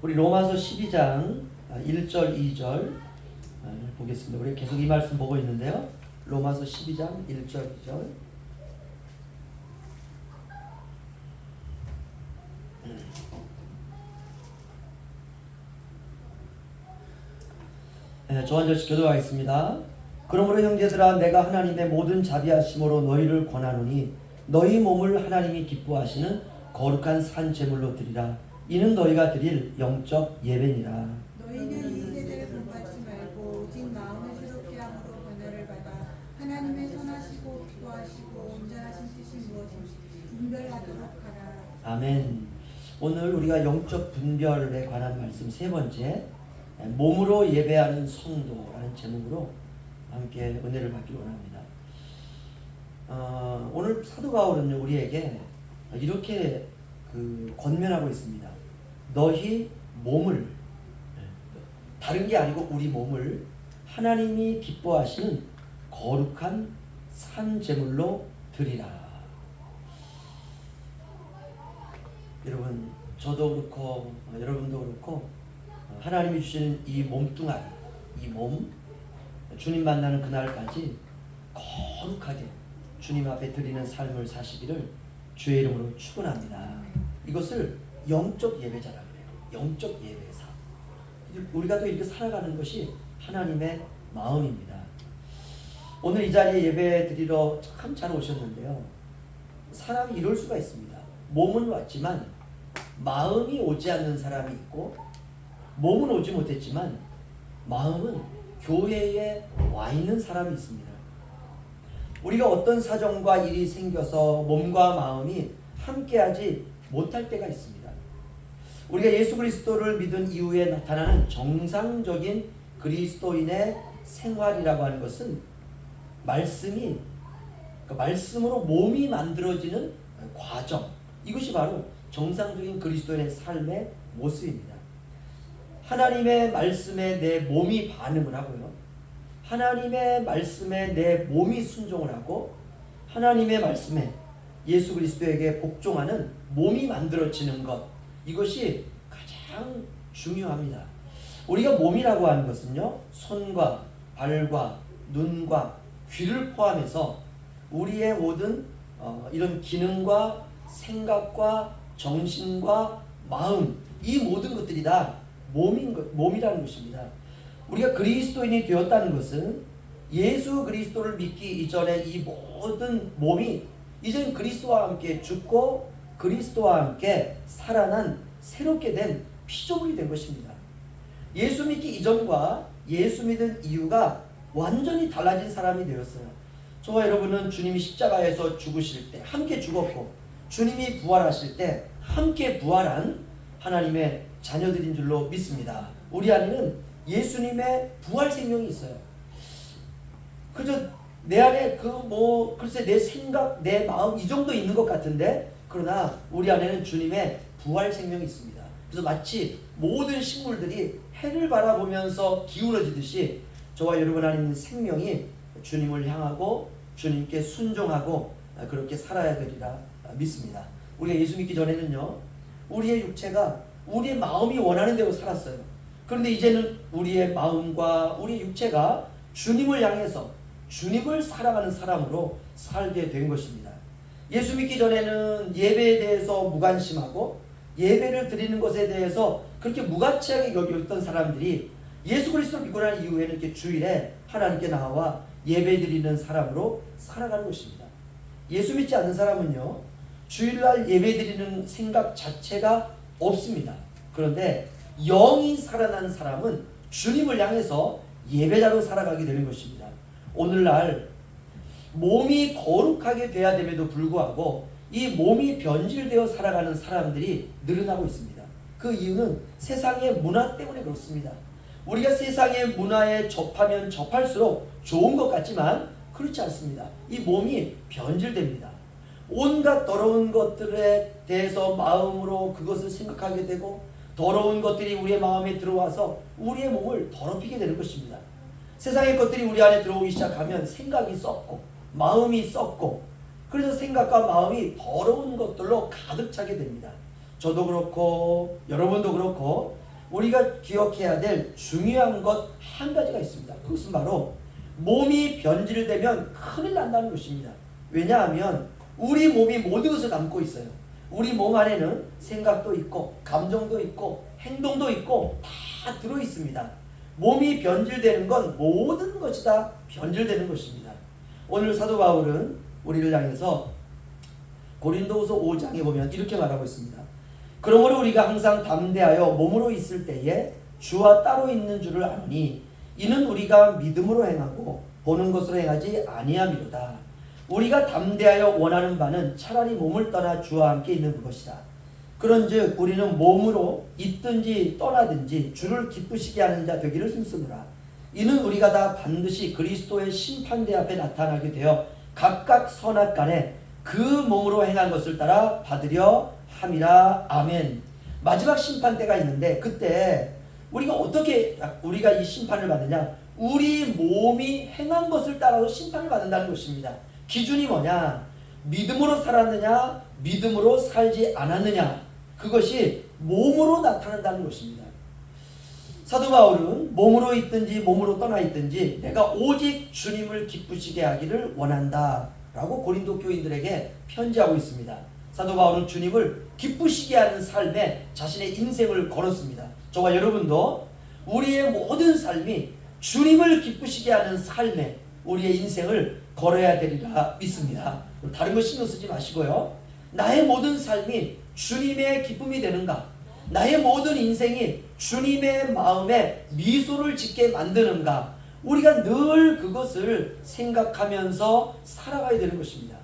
우리 로마서 12장 1절 2절 보겠습니다. 우리 계속 이 말씀 보고 있는데요. 로마서 12장 1절 2절. 저 한 절씩 교도하겠습니다. 그러므로 형제들아, 내가 하나님의 모든 자비하심으로 너희를 권하노니 너희 몸을 하나님이 기뻐하시는 거룩한 산 제물로 드리라. 이는 너희가 드릴 영적 예배니라. 너희는 이 세대를 본받지 말고 오직 마음을 새롭게 함으로 변화를 받아 하나님의 선하시고 기뻐하시고 온전하신 뜻이 무엇인지 분별하도록 하라. 아멘. 오늘 우리가 영적 분별에 관한 말씀 세 번째, 몸으로 예배하는 성도라는 제목으로 함께 은혜를 받기 원합니다. 오늘 사도 바울은요, 우리에게 이렇게 권면하고 있습니다. 너희 몸을, 다른 게 아니고 우리 몸을 하나님이 기뻐하시는 거룩한 산 제물로 드리라. 여러분, 저도 그렇고 여러분도 그렇고 하나님이 주시는 이 몸뚱아리, 이 몸, 주님 만나는 그날까지 거룩하게 주님 앞에 드리는 삶을 사시기를 주의 이름으로 축원합니다. 이것을 영적 예배자라 그래요. 영적 예배사. 우리가 또 이렇게 살아가는 것이 하나님의 마음입니다. 오늘 이 자리에 예배 드리러 참 잘 오셨는데요. 사람이 이럴 수가 있습니다. 몸은 왔지만 마음이 오지 않는 사람이 있고, 몸은 오지 못했지만 마음은 교회에 와 있는 사람이 있습니다. 우리가 어떤 사정과 일이 생겨서 몸과 마음이 함께하지 못할 때가 있습니다. 우리가 예수 그리스도를 믿은 이후에 나타나는 정상적인 그리스도인의 생활이라고 하는 것은 말씀으로 몸이 만들어지는 과정, 이것이 바로 정상적인 그리스도인의 삶의 모습입니다. 하나님의 말씀에 내 몸이 반응을 하고요, 하나님의 말씀에 내 몸이 순종을 하고, 하나님의 말씀에 예수 그리스도에게 복종하는 몸이 만들어지는 것, 이것이 가장 중요합니다. 우리가 몸이라고 하는 것은요, 손과 발과 눈과 귀를 포함해서 우리의 모든 이런 기능과 생각과 정신과 마음, 이 모든 것들이 다 몸이라는 것입니다. 우리가 그리스도인이 되었다는 것은 예수 그리스도를 믿기 이전에 이 모든 몸이 이젠 그리스도와 함께 죽고 그리스도와 함께 살아난 새롭게 된 피조물이 된 것입니다. 예수 믿기 이전과 예수 믿은 이유가 완전히 달라진 사람이 되었어요. 저와 여러분은 주님이 십자가에서 죽으실 때 함께 죽었고, 주님이 부활하실 때 함께 부활한 하나님의 자녀들인 줄로 믿습니다. 우리 안에는 예수님의 부활 생명이 있어요. 그저 내 안에 글쎄 내 생각, 내 마음 이 정도 있는 것 같은데, 그러나 우리 안에는 주님의 부활 생명이 있습니다. 그래서 마치 모든 식물들이 해를 바라보면서 기울어지듯이 저와 여러분 안에 있는 생명이 주님을 향하고 주님께 순종하고 그렇게 살아야 되리라 믿습니다. 우리가 예수 믿기 전에는요, 우리의 육체가 우리의 마음이 원하는 대로 살았어요. 그런데 이제는 우리의 마음과 우리의 육체가 주님을 향해서 주님을 사랑하는 사람으로 살게 된 것입니다. 예수 믿기 전에는 예배에 대해서 무관심하고 예배를 드리는 것에 대해서 그렇게 무가치하게 여겼던 사람들이 예수 그리스도를 믿고 난 이후에는 이렇게 주일에 하나님께 나와 예배 드리는 사람으로 살아가는 것입니다. 예수 믿지 않는 사람은요, 주일날 예배 드리는 생각 자체가 없습니다. 그런데 영이 살아난 사람은 주님을 향해서 예배자로 살아가게 되는 것입니다. 오늘날 몸이 거룩하게 돼야 됨에도 불구하고 이 몸이 변질되어 살아가는 사람들이 늘어나고 있습니다. 그 이유는 세상의 문화 때문에 그렇습니다. 우리가 세상의 문화에 접하면 접할수록 좋은 것 같지만 그렇지 않습니다. 이 몸이 변질됩니다. 온갖 더러운 것들에 대해서 마음으로 그것을 생각하게 되고, 더러운 것들이 우리의 마음에 들어와서 우리의 몸을 더럽히게 되는 것입니다. 세상의 것들이 우리 안에 들어오기 시작하면 생각이 썩고 마음이 썩고, 그래서 생각과 마음이 더러운 것들로 가득 차게 됩니다. 저도 그렇고 여러분도 그렇고 우리가 기억해야 될 중요한 것 한 가지가 있습니다. 그것은 바로 몸이 변질되면 큰일 난다는 것입니다. 왜냐하면 우리 몸이 모든 것을 담고 있어요. 우리 몸 안에는 생각도 있고 감정도 있고 행동도 있고 다 들어 있습니다. 몸이 변질되는 건 모든 것이 다 변질되는 것입니다. 오늘 사도 바울은 우리를 향해서 고린도후서 5장에 보면 이렇게 말하고 있습니다. 그러므로 우리가 항상 담대하여 몸으로 있을 때에 주와 따로 있는 줄을 아노니 이는 우리가 믿음으로 행하고 보는 것으로 행하지 아니함이로다. 우리가 담대하여 원하는 바는 차라리 몸을 떠나 주와 함께 있는 그것이다. 그런즉 우리는 몸으로 있든지 떠나든지 주를 기쁘시게 하는 자 되기를 힘쓰노라. 이는 우리가 다 반드시 그리스도의 심판대 앞에 나타나게 되어 각각 선악간에 그 몸으로 행한 것을 따라 받으려 함이라. 아멘. 마지막 심판대가 있는데 그때 우리가 어떻게 우리가 이 심판을 받느냐? 우리 몸이 행한 것을 따라서 심판을 받는다는 것입니다. 기준이 뭐냐? 믿음으로 살았느냐? 믿음으로 살지 않았느냐? 그것이 몸으로 나타난다는 것입니다. 사도 바울은 몸으로 있든지 몸으로 떠나 있든지 내가 오직 주님을 기쁘시게 하기를 원한다 라고 고린도 교인들에게 편지하고 있습니다. 사도 바울은 주님을 기쁘시게 하는 삶에 자신의 인생을 걸었습니다. 저와 여러분도 우리의 모든 삶이 주님을 기쁘시게 하는 삶에 우리의 인생을 걸어야 되리라 믿습니다. 다른 거 신경 쓰지 마시고요. 나의 모든 삶이 주님의 기쁨이 되는가? 나의 모든 인생이 주님의 마음에 미소를 짓게 만드는가? 우리가 늘 그것을 생각하면서 살아가야 되는 것입니다.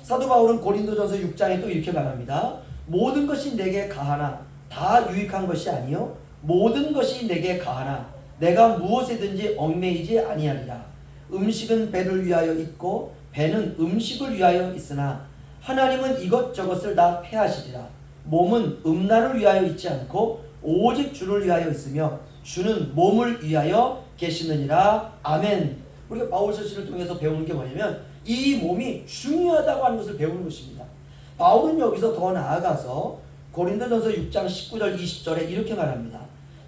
사도 바울은 고린도전서 6장에 또 이렇게 말합니다. 모든 것이 내게 가하나 다 유익한 것이 아니요 모든 것이 내게 가하나 내가 무엇에든지 얽매이지 아니하리라. 음식은 배를 위하여 있고 배는 음식을 위하여 있으나 하나님은 이것저것을 다 패하시리라. 몸은 음란을 위하여 있지 않고 오직 주를 위하여 있으며 주는 몸을 위하여 계시느니라. 아멘. 우리가 바울 서신을 통해서 배우는 게 뭐냐면 이 몸이 중요하다고 하는 것을 배우는 것입니다. 바울은 여기서 더 나아가서 고린도전서 6장 19절 20절에 이렇게 말합니다.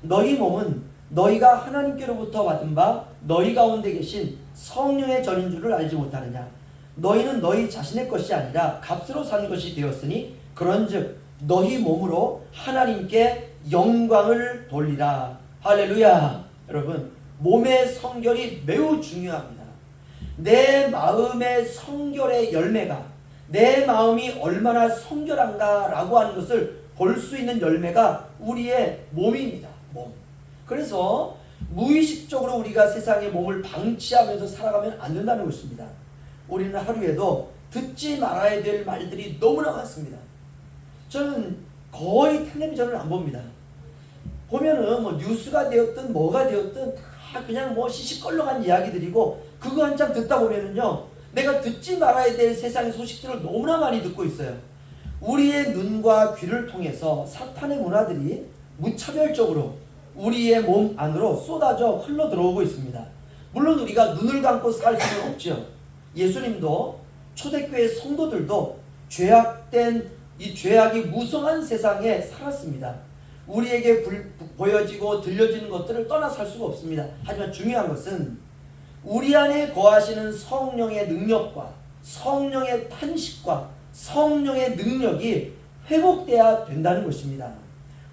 너희 몸은 너희가 하나님께로부터 받은 바 너희 가운데 계신 성령의 전인 줄을 알지 못하느냐. 너희는 너희 자신의 것이 아니라 값으로 산 것이 되었으니 그런즉 너희 몸으로 하나님께 영광을 돌리라. 할렐루야. 여러분, 몸의 성결이 매우 중요합니다. 내 마음의 성결의 열매가 내 마음이 얼마나 성결한가 라고 하는 것을 볼 수 있는 열매가 우리의 몸입니다. 몸. 그래서 무의식적으로 우리가 세상의 몸을 방치하면서 살아가면 안 된다는 것입니다. 우리는 하루에도 듣지 말아야 될 말들이 너무나 많습니다. 저는 거의 텔레비전을 안 봅니다. 보면은 뭐 뉴스가 되었든 뭐가 되었든 다 그냥 뭐 시시껄렁한 이야기들이고 그거 한참 듣다 보면은요 내가 듣지 말아야 될 세상의 소식들을 너무나 많이 듣고 있어요. 우리의 눈과 귀를 통해서 사탄의 문화들이 무차별적으로 우리의 몸 안으로 쏟아져 흘러 들어오고 있습니다. 물론 우리가 눈을 감고 살 수는 없죠. 예수님도 초대교회 성도들도 죄악된 이 죄악이 무성한 세상에 살았습니다. 우리에게 보여지고 들려지는 것들을 떠나 살 수가 없습니다. 하지만 중요한 것은 우리 안에 거하시는 성령의 능력과 성령의 탄식과 성령의 능력이 회복돼야 된다는 것입니다.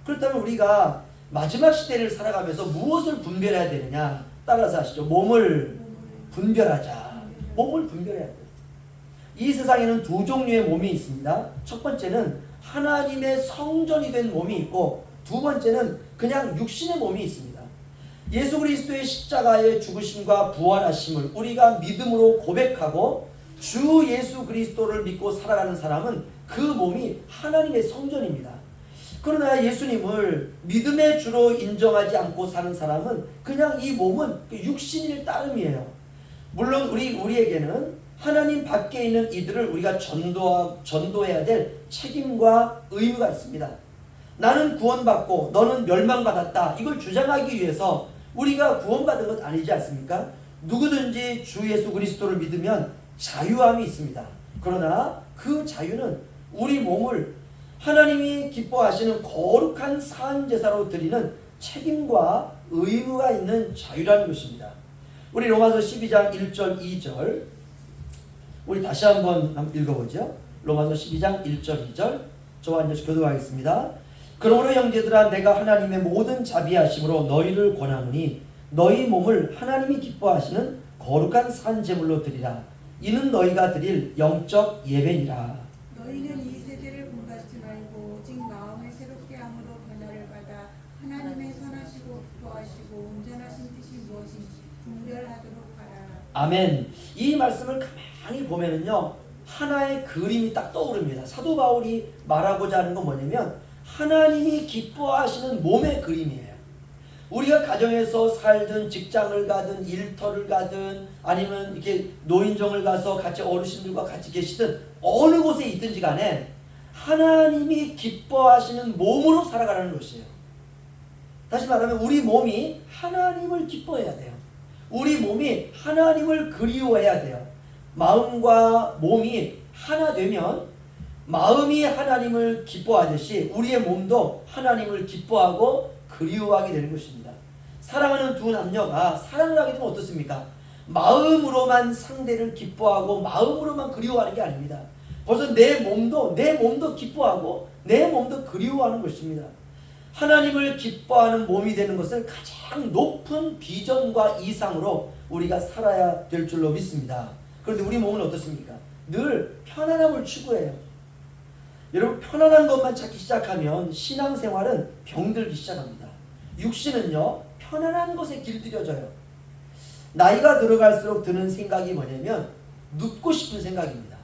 그렇다면 우리가 마지막 시대를 살아가면서 무엇을 분별해야 되느냐? 따라서 하시죠. 몸을 분별하자. 몸을 분별해야 돼요. 이 세상에는 두 종류의 몸이 있습니다. 첫 번째는 하나님의 성전이 된 몸이 있고 두 번째는 그냥 육신의 몸이 있습니다. 예수 그리스도의 십자가의 죽으심과 부활하심을 우리가 믿음으로 고백하고 주 예수 그리스도를 믿고 살아가는 사람은 그 몸이 하나님의 성전입니다. 그러나 예수님을 믿음의 주로 인정하지 않고 사는 사람은 그냥 이 몸은 육신일 따름이에요. 물론 우리에게는 하나님 밖에 있는 이들을 우리가 전도해야 될 책임과 의무가 있습니다. 나는 구원받고 너는 멸망받았다. 이걸 주장하기 위해서 우리가 구원받은 것 아니지 않습니까? 누구든지 주 예수 그리스도를 믿으면 자유함이 있습니다. 그러나 그 자유는 우리 몸을 하나님이 기뻐하시는 거룩한 사한 제사로 드리는 책임과 의무가 있는 자유라는 것입니다. 우리 로마서 12장 1절 2절 우리 다시 한번 읽어보죠. 로마서 12장 1절 2절 저와 이제 교도하겠습니다. 그러므로 형제들아 내가 하나님의 모든 자비하심으로 너희를 권하노니 너희 몸을 하나님이 기뻐하시는 거룩한 산 제물로 드리라. 이는 너희가 드릴 영적 예배니라. 너희는 이 세대를 본받지 말고 오직 마음을 새롭게 함으로 변화를 받아 하나님의 선하시고 기뻐하시고 온전하신 뜻이 무엇인지 분별하도록 하라. 아멘. 이 말씀을 가만히 보면은요 하나의 그림이 딱 떠오릅니다. 사도 바울이 말하고자 하는 건 뭐냐면 하나님이 기뻐하시는 몸의 그림이에요. 우리가 가정에서 살든 직장을 가든 일터를 가든 아니면 이렇게 노인정을 가서 같이 어르신들과 같이 계시든 어느 곳에 있든지 간에 하나님이 기뻐하시는 몸으로 살아가라는 것이에요. 다시 말하면 우리 몸이 하나님을 기뻐해야 돼요. 우리 몸이 하나님을 그리워해야 돼요. 마음과 몸이 하나 되면 마음이 하나님을 기뻐하듯이 우리의 몸도 하나님을 기뻐하고 그리워하게 되는 것입니다. 사랑하는 두 남녀가 사랑을 하게 되면 어떻습니까? 마음으로만 상대를 기뻐하고 마음으로만 그리워하는 게 아닙니다. 벌써 내 몸도 기뻐하고 내 몸도 그리워하는 것입니다. 하나님을 기뻐하는 몸이 되는 것을 가장 높은 비전과 이상으로 우리가 살아야 될 줄로 믿습니다. 그런데 우리 몸은 어떻습니까? 늘 편안함을 추구해요. 여러분 편안한 것만 찾기 시작하면 신앙생활은 병들기 시작합니다. 육신은요 편안한 것에 길들여져요. 나이가 들어갈수록 드는 생각이 뭐냐면 눕고 싶은 생각입니다.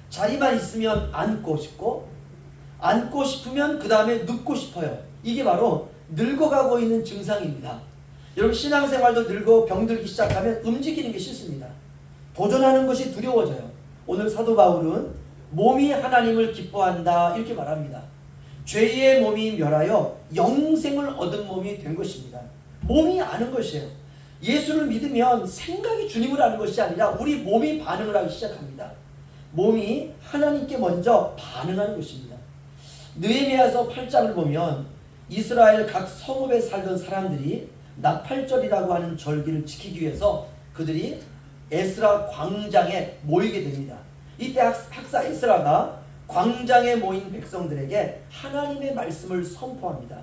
자리만 있으면 앉고 싶고 앉고 싶으면 그 다음에 눕고 싶어요. 이게 바로 늙어가고 있는 증상입니다. 여러분 신앙생활도 늙고 병들기 시작하면 움직이는 게 싫습니다. 도전하는 것이 두려워져요. 오늘 사도 바울은 몸이 하나님을 기뻐한다 이렇게 말합니다. 죄의 몸이 멸하여 영생을 얻은 몸이 된 것입니다. 몸이 아는 것이에요. 예수를 믿으면 생각이 주님을 아는 것이 아니라 우리 몸이 반응을 하기 시작합니다. 몸이 하나님께 먼저 반응하는 것입니다. 느헤미야서 8장을 보면 이스라엘 각 성읍에 살던 사람들이 나팔절이라고 하는 절기를 지키기 위해서 그들이 에스라 광장에 모이게 됩니다. 이때 학사 에스라가 광장에 모인 백성들에게 하나님의 말씀을 선포합니다.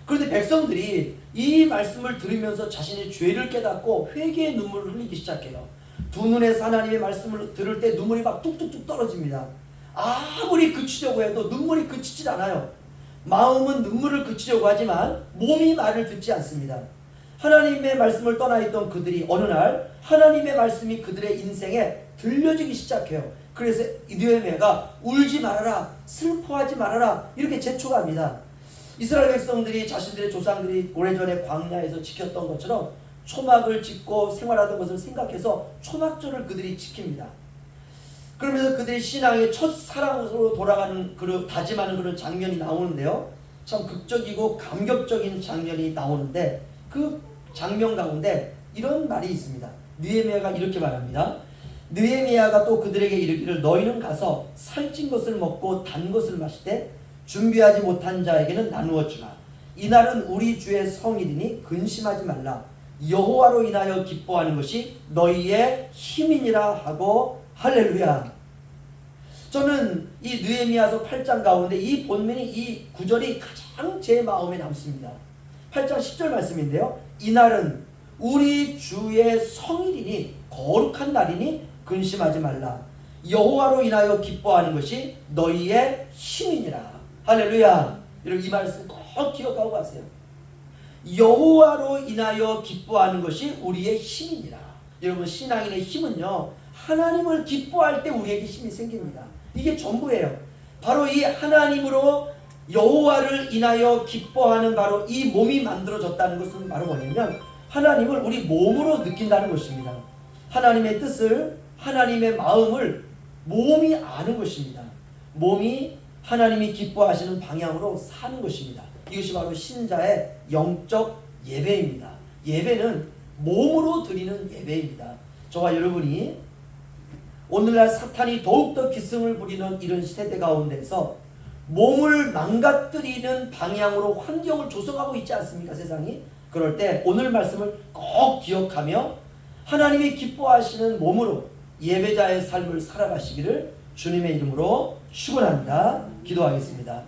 그런데 백성들이 이 말씀을 들으면서 자신의 죄를 깨닫고 회개의 눈물을 흘리기 시작해요. 두 눈에서 하나님의 말씀을 들을 때 눈물이 막 뚝뚝뚝 떨어집니다. 아무리 그치려고 해도 눈물이 그치질 않아요. 마음은 눈물을 그치려고 하지만 몸이 말을 듣지 않습니다. 하나님의 말씀을 떠나 있던 그들이 어느 날 하나님의 말씀이 그들의 인생에 들려지기 시작해요. 그래서 느헤미야가 울지 말아라, 슬퍼하지 말아라 이렇게 재촉합니다. 이스라엘 백성들이 자신들의 조상들이 오래전에 광야에서 지켰던 것처럼 초막을 짓고 생활하던 것을 생각해서 초막절을 그들이 지킵니다. 그러면서 그들이 신앙의 첫사랑으로 돌아가는 다짐하는 그런 장면이 나오는데요. 참 극적이고 감격적인 장면이 나오는데 그 장면 가운데 이런 말이 있습니다. 느헤미야가 이렇게 말합니다. 느헤미야가 또 그들에게 이르기를 너희는 가서 살찐 것을 먹고 단 것을 마실 때 준비하지 못한 자에게는 나누어 주라. 이날은 우리 주의 성일이니 근심하지 말라. 여호와로 인하여 기뻐하는 것이 너희의 힘이니라 하고 할렐루야. 저는 이 느헤미야서 8장 가운데 이 본문이 이 구절이 가장 제 마음에 남습니다. 8장 10절 말씀인데요. 이날은 우리 주의 성일이니 거룩한 날이니 근심하지 말라. 여호와로 인하여 기뻐하는 것이 너희의 힘이니라. 할렐루야. 여러분 이 말씀 꼭 기억하고 가세요. 여호와로 인하여 기뻐하는 것이 우리의 힘이니라. 여러분 신앙인의 힘은요 하나님을 기뻐할 때 우리에게 힘이 생깁니다. 이게 전부예요. 바로 이 하나님으로 여호와를 인하여 기뻐하는 바로 이 몸이 만들어졌다는 것은 바로 뭐냐면 하나님을 우리 몸으로 느낀다는 것입니다. 하나님의 뜻을 하나님의 마음을 몸이 아는 것입니다. 몸이 하나님이 기뻐하시는 방향으로 사는 것입니다. 이것이 바로 신자의 영적 예배입니다. 예배는 몸으로 드리는 예배입니다. 저와 여러분이 오늘날 사탄이 더욱더 기승을 부리는 이런 세대 가운데서 몸을 망가뜨리는 방향으로 환경을 조성하고 있지 않습니까? 세상이. 그럴 때 오늘 말씀을 꼭 기억하며 하나님이 기뻐하시는 몸으로 예배자의 삶을 살아가시기를 주님의 이름으로 축원합니다. 기도하겠습니다.